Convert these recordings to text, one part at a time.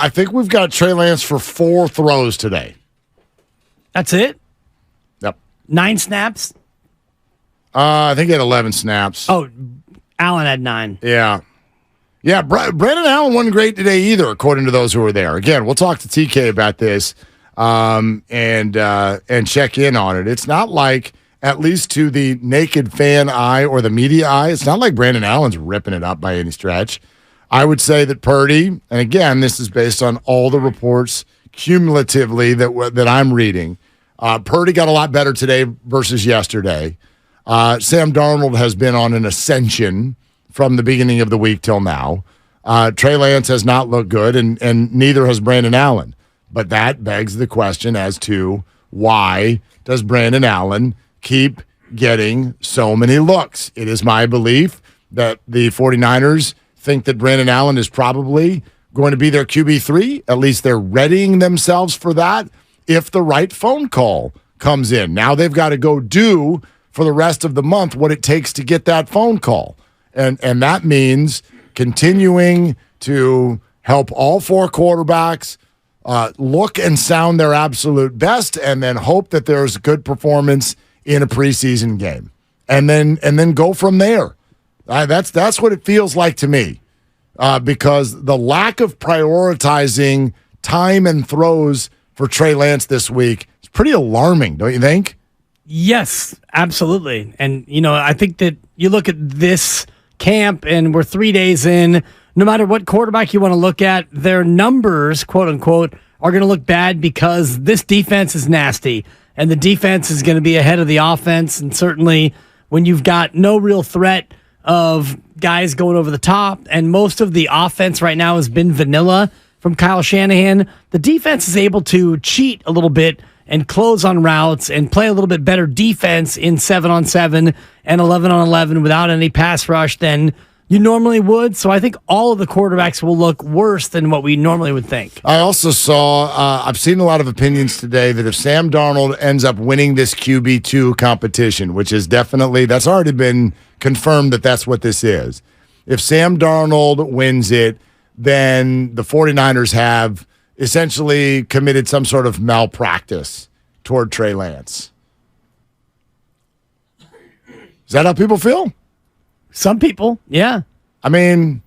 I think we've got Trey Lance for 4 throws today. That's it? Yep. 9 snaps? I think he had 11 snaps. Oh, Allen had 9. Yeah. Yeah, Brandon Allen wasn't great today either, according to those who were there. Again, we'll talk to TK about this and check in on it. It's not like, at least to the naked fan eye or the media eye, it's not like Brandon Allen's ripping it up by any stretch. I would say that Purdy, and again, this is based on all the reports cumulatively that I'm reading, Purdy got a lot better today versus yesterday. Sam Darnold has been on an ascension from the beginning of the week till now. Trey Lance has not looked good, and neither has Brandon Allen. But that begs the question as to why does Brandon Allen keep getting so many looks? It is my belief that the 49ers think that Brandon Allen is probably going to be their QB3. At least they're readying themselves for that if the right phone call comes in. Now they've got to go do for the rest of the month what it takes to get that phone call. And that means continuing to help all 4 quarterbacks look and sound their absolute best, and then hope that there's good performance in a preseason game. And then go from there. That's what it feels like to me, because the lack of prioritizing time and throws for Trey Lance this week is pretty alarming, don't you think? Yes, absolutely. And, I think that you look at this camp and we're 3 days in, no matter what quarterback you want to look at, their numbers, quote unquote, are going to look bad because this defense is nasty and the defense is going to be ahead of the offense. And certainly when you've got no real threat of guys going over the top, and most of the offense right now has been vanilla from Kyle Shanahan, the defense is able to cheat a little bit and close on routes and play a little bit better defense in 7-on-7 and 11-on-11 without any pass rush than you normally would. So I think all of the quarterbacks will look worse than what we normally would think. I also saw, I've seen a lot of opinions today that if Sam Darnold ends up winning this QB2 competition, which is definitely, that's already been confirmed that that's what this is. If Sam Darnold wins it, then the 49ers have essentially committed some sort of malpractice toward Trey Lance. Is that how people feel? Some people, yeah. I mean,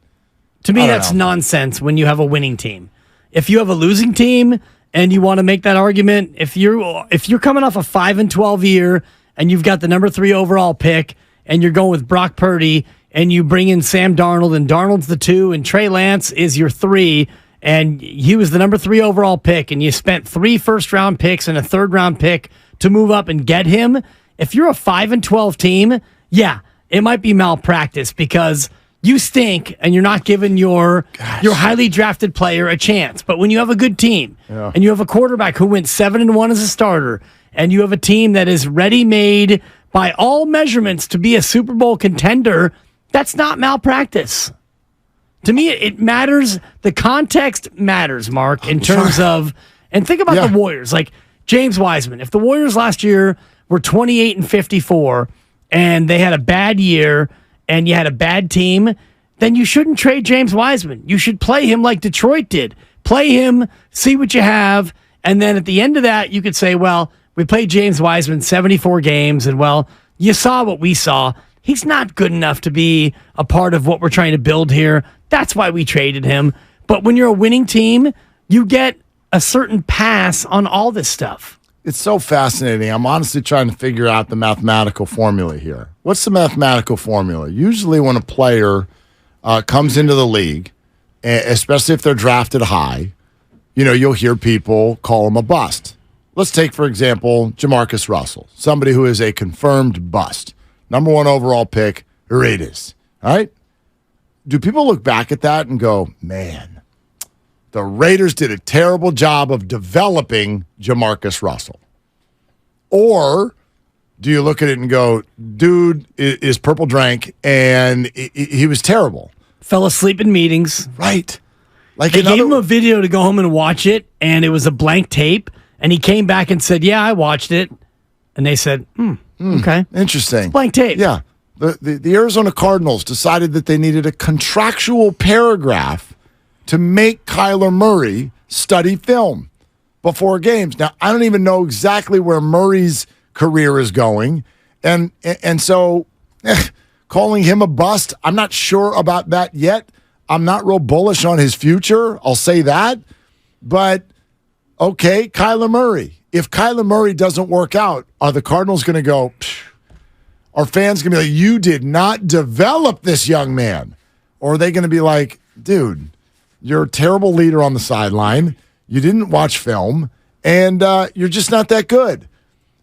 to me, that's nonsense when you have a winning team. If you have a losing team and you want to make that argument, if you're coming off a 5-12 year and you've got the number 3 overall pick and you're going with Brock Purdy and you bring in Sam Darnold and Darnold's the 2 and Trey Lance is your 3 and he was the number 3 overall pick and you spent 3 first-round picks and a third-round pick to move up and get him, if you're a 5-12 team, yeah, it might be malpractice because you stink and you're not giving your highly drafted player a chance. But when you have a good team and you have a quarterback who went 7-1 as a starter and you have a team that is ready-made by all measurements to be a Super Bowl contender, that's not malpractice. To me, it matters. The context matters, Mark, in terms of, and think about the Warriors. Like James Wiseman, if the Warriors last year were 28-54 and they had a bad year and you had a bad team, then you shouldn't trade James Wiseman. You should play him like Detroit did. Play him, see what you have, and then at the end of that, you could say, well, we played James Wiseman 74 games, and well, you saw what we saw. He's not good enough to be a part of what we're trying to build here. That's why we traded him. But when you're a winning team, you get a certain pass on all this stuff. It's so fascinating. I'm honestly trying to figure out the mathematical formula here. What's the mathematical formula? Usually when a player comes into the league, especially if they're drafted high, you'll hear people call him a bust. Let's take, for example, Jamarcus Russell, somebody who is a confirmed bust. Number 1 overall pick, Raiders. All right? Do people look back at that and go, man, the Raiders did a terrible job of developing Jamarcus Russell? Or do you look at it and go, dude is purple drank and he was terrible? Fell asleep in meetings. Right. Like they gave him a video to go home and watch it, and it was a blank tape, and he came back and said, yeah, I watched it. And they said, okay. Interesting. It's blank tape. Yeah. The Arizona Cardinals decided that they needed a contractual paragraph to make Kyler Murray study film before games. Now, I don't even know exactly where Murray's career is going. And so calling him a bust, I'm not sure about that yet. I'm not real bullish on his future. I'll say that. But, okay, Kyler Murray. If Kyler Murray doesn't work out, are the Cardinals going to go, are fans going to be like, you did not develop this young man? Or are they going to be like, dude, you're a terrible leader on the sideline. You didn't watch film, and you're just not that good.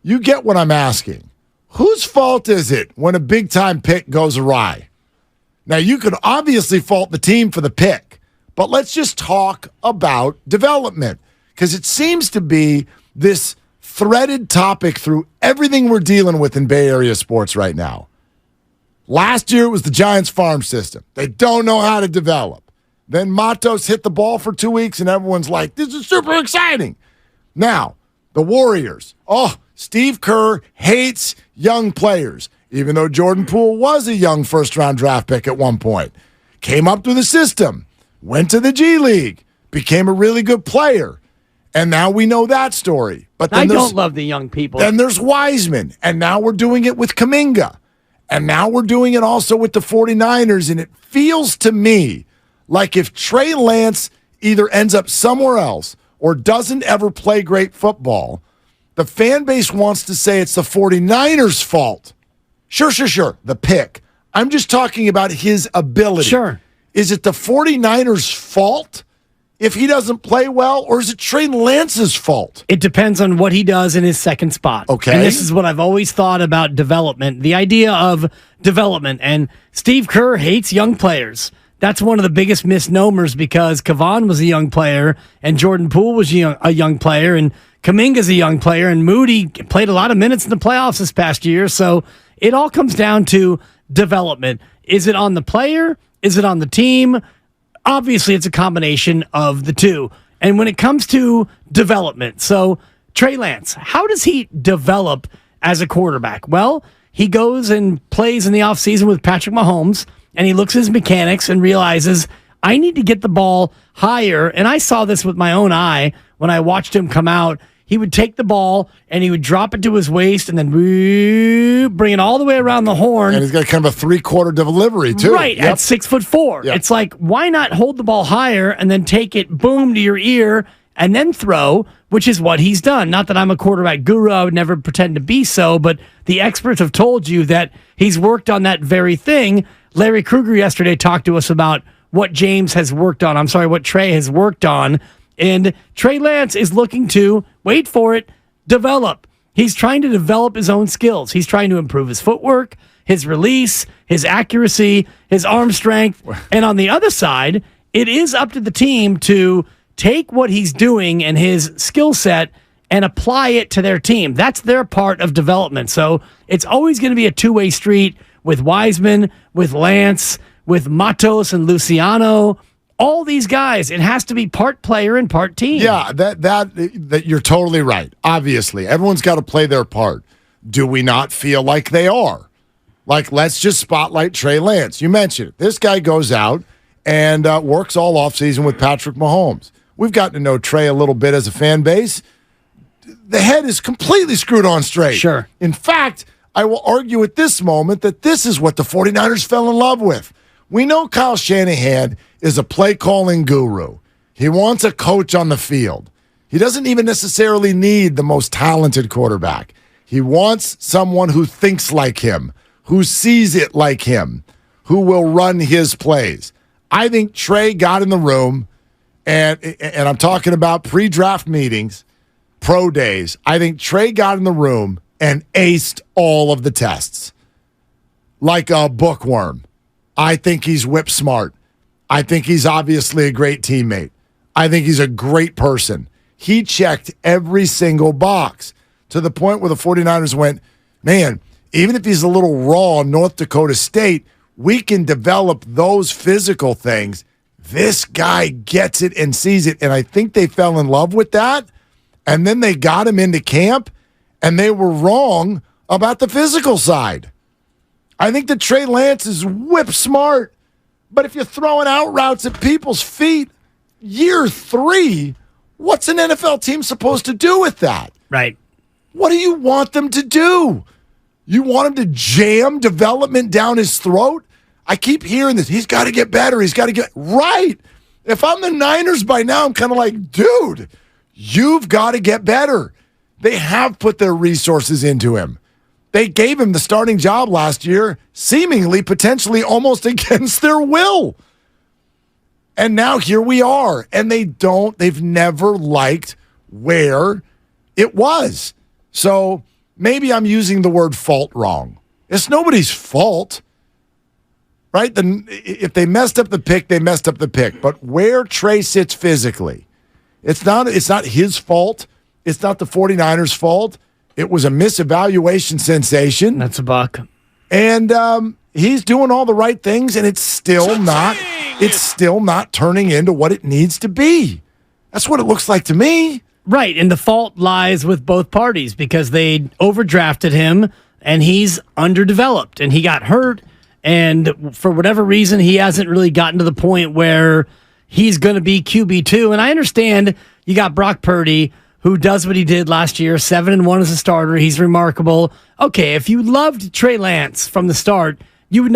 You get what I'm asking. Whose fault is it when a big-time pick goes awry? Now, you could obviously fault the team for the pick, but let's just talk about development, because it seems to be this threaded topic through everything we're dealing with in Bay Area sports right now. Last year, it was the Giants farm system. They don't know how to develop. Then Matos hit the ball for 2 weeks, and everyone's like, this is super exciting. Now, the Warriors. Oh, Steve Kerr hates young players, even though Jordan Poole was a young first-round draft pick at one point. Came up through the system, went to the G League, became a really good player, and now we know that story. But then I don't love the young people. Then there's Wiseman, and now we're doing it with Kuminga, and now we're doing it also with the 49ers, and it feels to me like if Trey Lance either ends up somewhere else or doesn't ever play great football, the fan base wants to say it's the 49ers' fault. Sure, the pick. I'm just talking about his ability. Sure. Is it the 49ers' fault if he doesn't play well, or is it Trey Lance's fault? It depends on what he does in his second spot. Okay. And this is what I've always thought about development, the idea of development. And Steve Kerr hates young players. That's one of the biggest misnomers, because Kevon was a young player and Jordan Poole was a young player and Kuminga's a young player and Moody played a lot of minutes in the playoffs this past year. So it all comes down to development. Is it on the player? Is it on the team? Obviously, it's a combination of the two. And when it comes to development, so Trey Lance, how does he develop as a quarterback? Well, he goes and plays in the offseason with Patrick Mahomes, and he looks at his mechanics and realizes, I need to get the ball higher. And I saw this with my own eye when I watched him come out. He would take the ball and he would drop it to his waist and then bring it all the way around the horn. And he's got kind of a three-quarter delivery, too. Right, at 6'4". Yep. It's like, why not hold the ball higher and then take it, boom, to your ear and then throw, which is what he's done. Not that I'm a quarterback guru. I would never pretend to be so, but the experts have told you that he's worked on that very thing. Larry Krueger yesterday talked to us about what James has worked on. What Trey has worked on. And Trey Lance is looking to, wait for it, develop. He's trying to develop his own skills. He's trying to improve his footwork, his release, his accuracy, his arm strength. And on the other side, it is up to the team to take what he's doing and his skill set and apply it to their team. That's their part of development. So it's always going to be a two-way street with Wiseman, with Lance, with Matos and Luciano. All these guys, it has to be part player and part team. Yeah, that you're totally right. Obviously, everyone's got to play their part. Do we not feel like they are? Like, let's just spotlight Trey Lance. You mentioned it. This guy goes out and works all offseason with Patrick Mahomes. We've gotten to know Trey a little bit as a fan base. The head is completely screwed on straight. Sure. In fact, I will argue at this moment that this is what the 49ers fell in love with. We know Kyle Shanahan is a play-calling guru. He wants a coach on the field. He doesn't even necessarily need the most talented quarterback. He wants someone who thinks like him, who sees it like him, who will run his plays. I think Trey got in the room, and I'm talking about pre-draft meetings, pro days. I think Trey got in the room and aced all of the tests like a bookworm. I think he's whip smart. I think he's obviously a great teammate. I think he's a great person. He checked every single box to the point where the 49ers went, man, even if he's a little raw in North Dakota State, we can develop those physical things. This guy gets it and sees it. And I think they fell in love with that. And then they got him into camp, and they were wrong about the physical side. I think that Trey Lance is whip smart. But if you're throwing out routes at people's feet, year 3, what's an NFL team supposed to do with that? Right. What do you want them to do? You want him to jam development down his throat? I keep hearing this. He's got to get better. He's got to get right. If I'm the Niners by now, I'm kind of like, dude, you've got to get better. They have put their resources into him. They gave him the starting job last year, seemingly, potentially, almost against their will. And now here we are. And they've never liked where it was. So maybe I'm using the word fault wrong. It's nobody's fault, right? If they messed up the pick, they messed up the pick. But where Trey sits physically, it's not his fault. It's not the 49ers' fault. It was a misevaluation sensation. That's a buck. And he's doing all the right things, and it's still not turning into what it needs to be. That's what it looks like to me. Right, and the fault lies with both parties because they overdrafted him, and he's underdeveloped, and he got hurt, and for whatever reason, he hasn't really gotten to the point where he's going to be QB2. And I understand you got Brock Purdy, who does what he did last year, 7-1 as a starter. He's remarkable. Okay, if you loved Trey Lance from the start, you would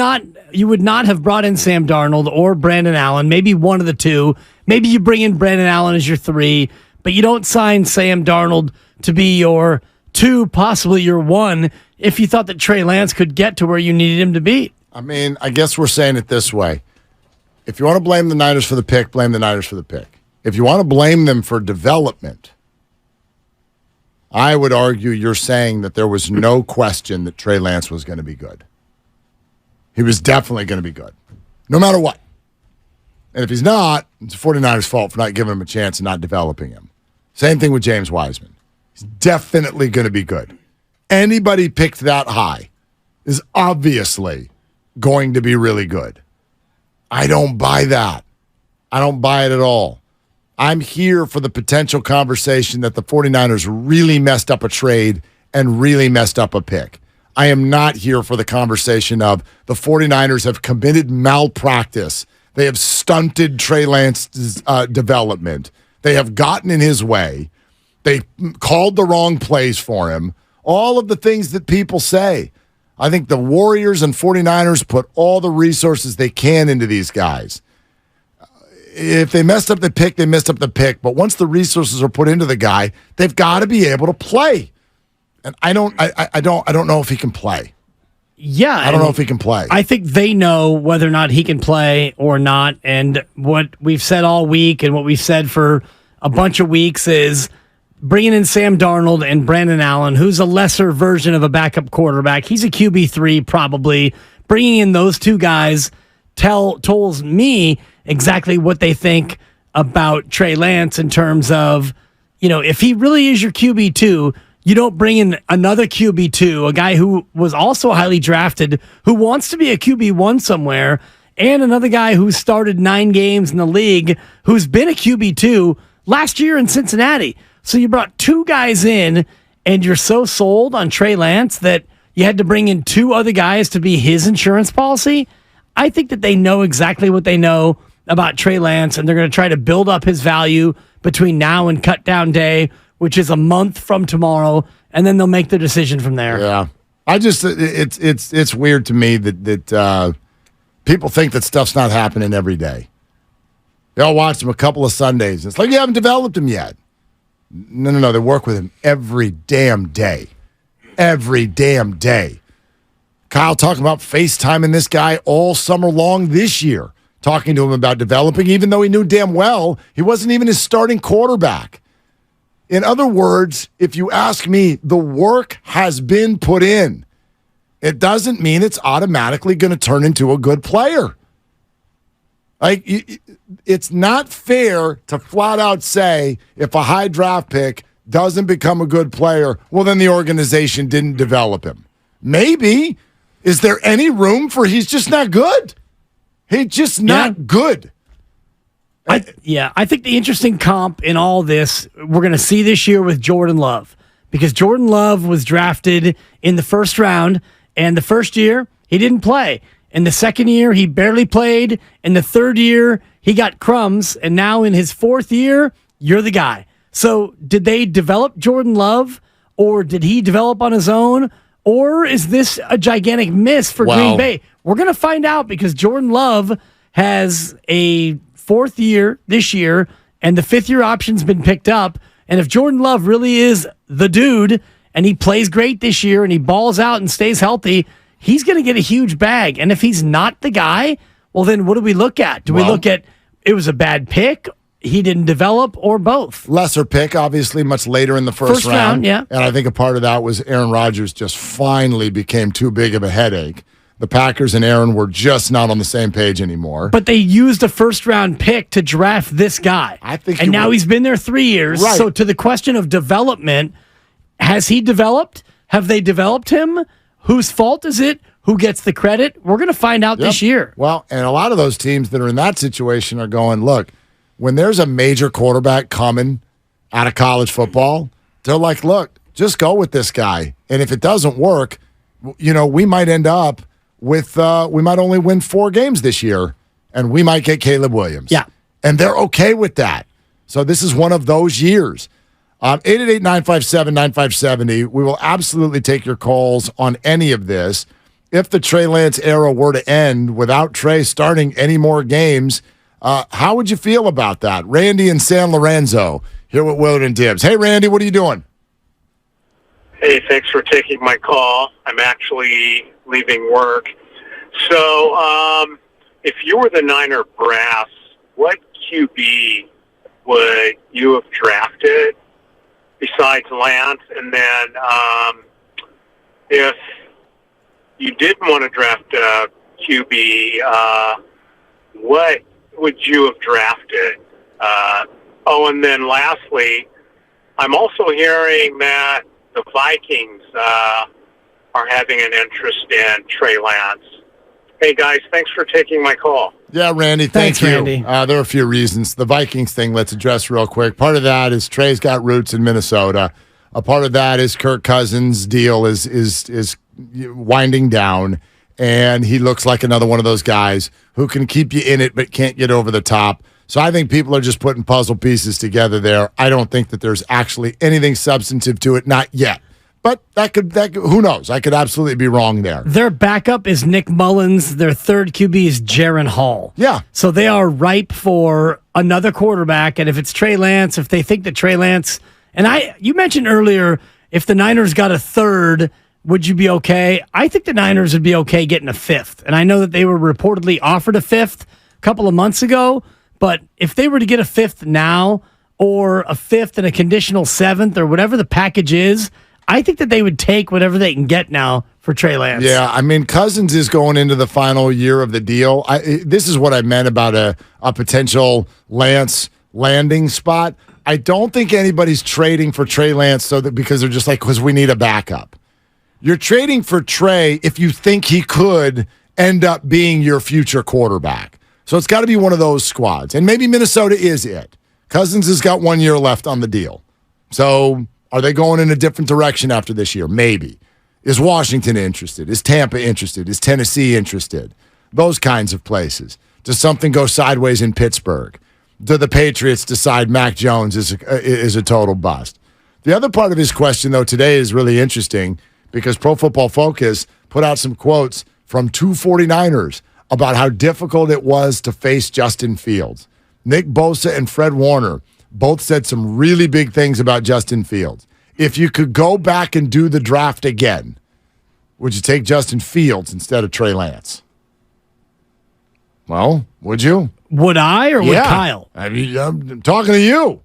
not have brought in Sam Darnold or Brandon Allen, maybe one of the two. Maybe you bring in Brandon Allen as your 3, but you don't sign Sam Darnold to be your 2, possibly your 1, if you thought that Trey Lance could get to where you needed him to be. I mean, I guess we're saying it this way. If you want to blame the Niners for the pick, blame the Niners for the pick. If you want to blame them for development, I would argue you're saying that there was no question that Trey Lance was going to be good. He was definitely going to be good, no matter what. And if he's not, it's the 49ers' fault for not giving him a chance and not developing him. Same thing with James Wiseman. He's definitely going to be good. Anybody picked that high is obviously going to be really good. I don't buy that. I don't buy it at all. I'm here for the potential conversation that the 49ers really messed up a trade and really messed up a pick. I am not here for the conversation of the 49ers have committed malpractice. They have stunted Trey Lance's development. They have gotten in his way. They called the wrong plays for him. All of the things that people say. I think the Warriors and 49ers put all the resources they can into these guys. If they messed up the pick, they messed up the pick. But once the resources are put into the guy, they've got to be able to play. And I don't know if he can play. Yeah. I don't know if he can play. I think they know whether or not he can play or not. And what we've said all week and what we've said for a bunch of weeks is bringing in Sam Darnold and Brandon Allen, who's a lesser version of a backup quarterback. He's a QB3 probably. Bringing in those two guys tells me exactly what they think about Trey Lance in terms of, if he really is your QB2, you don't bring in another QB2, a guy who was also highly drafted, who wants to be a QB1 somewhere, and another guy who started 9 games in the league, who's been a QB2 last year in Cincinnati. So you brought 2 guys in, and you're so sold on Trey Lance that you had to bring in 2 other guys to be his insurance policy. I think that they know exactly what they know about Trey Lance, and they're going to try to build up his value between now and cut down day, which is a month from tomorrow, and then they'll make the decision from there. Yeah, it's weird to me that people think that stuff's not happening every day. They'll watch him a couple of Sundays. It's like you haven't developed him yet. No. They work with him every damn day. Every damn day. Kyle talking about FaceTiming this guy all summer long this year, talking to him about developing, even though he knew damn well he wasn't even his starting quarterback. In other words, if you ask me, the work has been put in. It doesn't mean it's automatically going to turn into a good player. It's not fair to flat out say if a high draft pick doesn't become a good player, well, then the organization didn't develop him. Maybe. Is there any room for he's just not good? He's just not good. I think the interesting comp in all this we're going to see this year with Jordan Love, because Jordan Love was drafted in the first round, and the first year he didn't play. In the second year, he barely played. In the third year, he got crumbs, and now in his fourth year, you're the guy. So did they develop Jordan Love, or did he develop on his own, or is this a gigantic miss for Green Bay? We're going to find out because Jordan Love has a fourth year this year, and the fifth-year option's been picked up. And if Jordan Love really is the dude, and he plays great this year, and he balls out and stays healthy, he's going to get a huge bag. And if he's not the guy, well, then what do we look at? Do we look at it was a bad pick, he didn't develop, or both? Lesser pick, obviously, much later in the first round. Yeah. And I think a part of that was Aaron Rodgers just finally became too big of a headache. The Packers and Aaron were just not on the same page anymore. But they used a first-round pick to draft this guy. And now he's been there 3 years. Right. So to the question of development, has he developed? Have they developed him? Whose fault is it? Who gets the credit? We're going to find out this year. Well, and a lot of those teams that are in that situation are going, look, when there's a major quarterback coming out of college football, they're like, look, just go with this guy. And if it doesn't work, we might end up with we might only win 4 games this year, and we might get Caleb Williams. Yeah. And they're okay with that. So this is one of those years. 888-957-9570. We will absolutely take your calls on any of this. If the Trey Lance era were to end without Trey starting any more games, how would you feel about that? Randy in San Lorenzo here with Willard and Dibs. Hey, Randy, what are you doing? Hey, thanks for taking my call. I'm actually leaving work. So, if you were the Niner brass, what QB would you have drafted besides Lance? And then, if you didn't want to draft a QB, what would you have drafted? And then lastly, I'm also hearing that the Vikings are having an interest in Trey Lance. Hey, guys, thanks for taking my call. Yeah, Randy, thank you. Randy. There are a few reasons. The Vikings thing, let's address real quick. Part of that is Trey's got roots in Minnesota. A part of that is Kirk Cousins' deal is winding down, and he looks like another one of those guys who can keep you in it but can't get over the top. So I think people are just putting puzzle pieces together there. I don't think that there's actually anything substantive to it, not yet. But that could who knows? I could absolutely be wrong there. Their backup is Nick Mullins. Their third QB is Jaron Hall. Yeah. So they are ripe for another quarterback. And if it's Trey Lance, if they think that Trey Lance, you mentioned earlier, if the Niners got a third, would you be okay? I think the Niners would be okay getting a fifth. And I know that they were reportedly offered a fifth a couple of months ago. But if they were to get a fifth now, or a fifth and a conditional seventh, or whatever the package is, I think that they would take whatever they can get now for Trey Lance. Yeah, I mean, Cousins is going into the final year of the deal. This is what I meant about a potential Lance landing spot. I don't think anybody's trading for Trey Lance because they're just like, because we need a backup. You're trading for Trey if you think he could end up being your future quarterback. So it's got to be one of those squads. And maybe Minnesota is it. Cousins has got 1 year left on the deal. So are they going in a different direction after this year? Maybe. Is Washington interested? Is Tampa interested? Is Tennessee interested? Those kinds of places. Does something go sideways in Pittsburgh? Do the Patriots decide Mac Jones is a total bust? The other part of his question, though, today is really interesting because Pro Football Focus put out some quotes from two 49ers about how difficult it was to face Justin Fields. Nick Bosa and Fred Warner both said some really big things about Justin Fields. If you could go back and do the draft again, would you take Justin Fields instead of Trey Lance? Well, would you? Would I or would Kyle? I mean, I'm talking to you.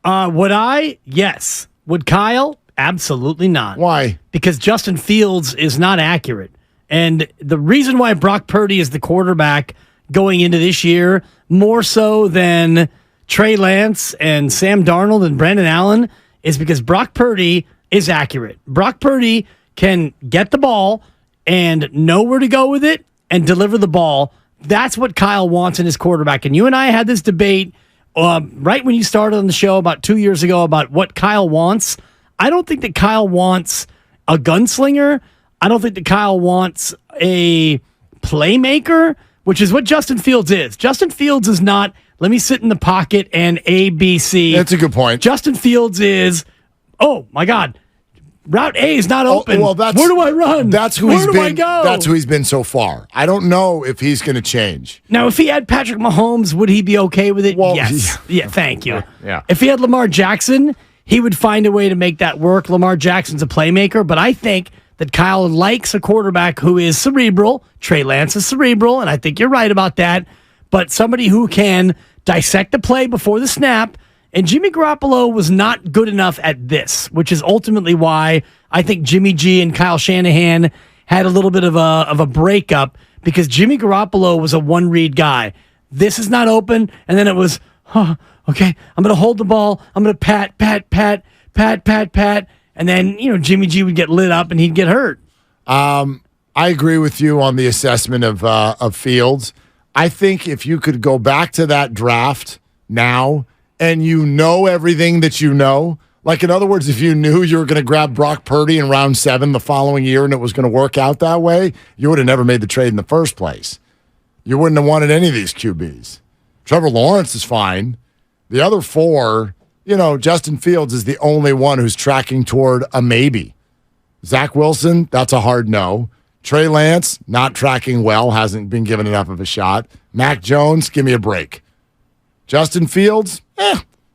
Would I? Yes. Would Kyle? Absolutely not. Why? Because Justin Fields is not accurate. And the reason why Brock Purdy is the quarterback going into this year, more so than Trey Lance and Sam Darnold and Brandon Allen, is because Brock Purdy is accurate. Brock Purdy can get the ball and know where to go with it and deliver the ball. That's what Kyle wants in his quarterback. And you and I had this debate right when you started on the show about 2 years ago about what Kyle wants. I don't think that Kyle wants a gunslinger. I don't think that Kyle wants a playmaker, which is what Justin Fields is. Justin Fields is not let me sit in the pocket and A, B, C. That's a good point. Justin Fields is, oh my God, Route A is not open. Well, where do I run? That's who Where do I go? That's who he's been so far. I don't know if he's going to change. Now, if he had Patrick Mahomes, would he be okay with it? Well, yes. Yeah, thank you. Yeah. If he had Lamar Jackson, he would find a way to make that work. Lamar Jackson's a playmaker, but I think that Kyle likes a quarterback who is cerebral. Trey Lance is cerebral, and I think you're right about that. But somebody who can dissect the play before the snap. And Jimmy Garoppolo was not good enough at this, which is ultimately why I think Jimmy G and Kyle Shanahan had a little bit of a breakup, because Jimmy Garoppolo was a one-read guy. This is not open, and then it was, okay, I'm going to hold the ball, I'm going to pat, and then, Jimmy G would get lit up and he'd get hurt. I agree with you on the assessment of Fields. I think if you could go back to that draft now and you know everything that you know, like in other words, if you knew you were going to grab Brock Purdy in round 7 the following year and it was going to work out that way, you would have never made the trade in the first place. You wouldn't have wanted any of these QBs. Trevor Lawrence is fine. The other 4, Justin Fields is the only one who's tracking toward a maybe. Zach Wilson, that's a hard no. Trey Lance, not tracking well, hasn't been given enough of a shot. Mac Jones, give me a break. Justin Fields,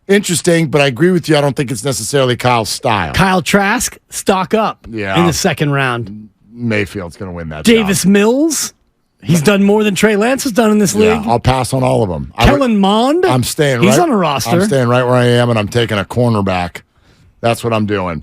interesting, but I agree with you. I don't think it's necessarily Kyle's style. Kyle Trask, stock up in the second round. Mayfield's going to win that Davis job. Mills, he's done more than Trey Lance has done in this league. I'll pass on all of them. Kellen Mond, I'm staying he's on a roster. I'm staying right where I am, and I'm taking a cornerback. That's what I'm doing.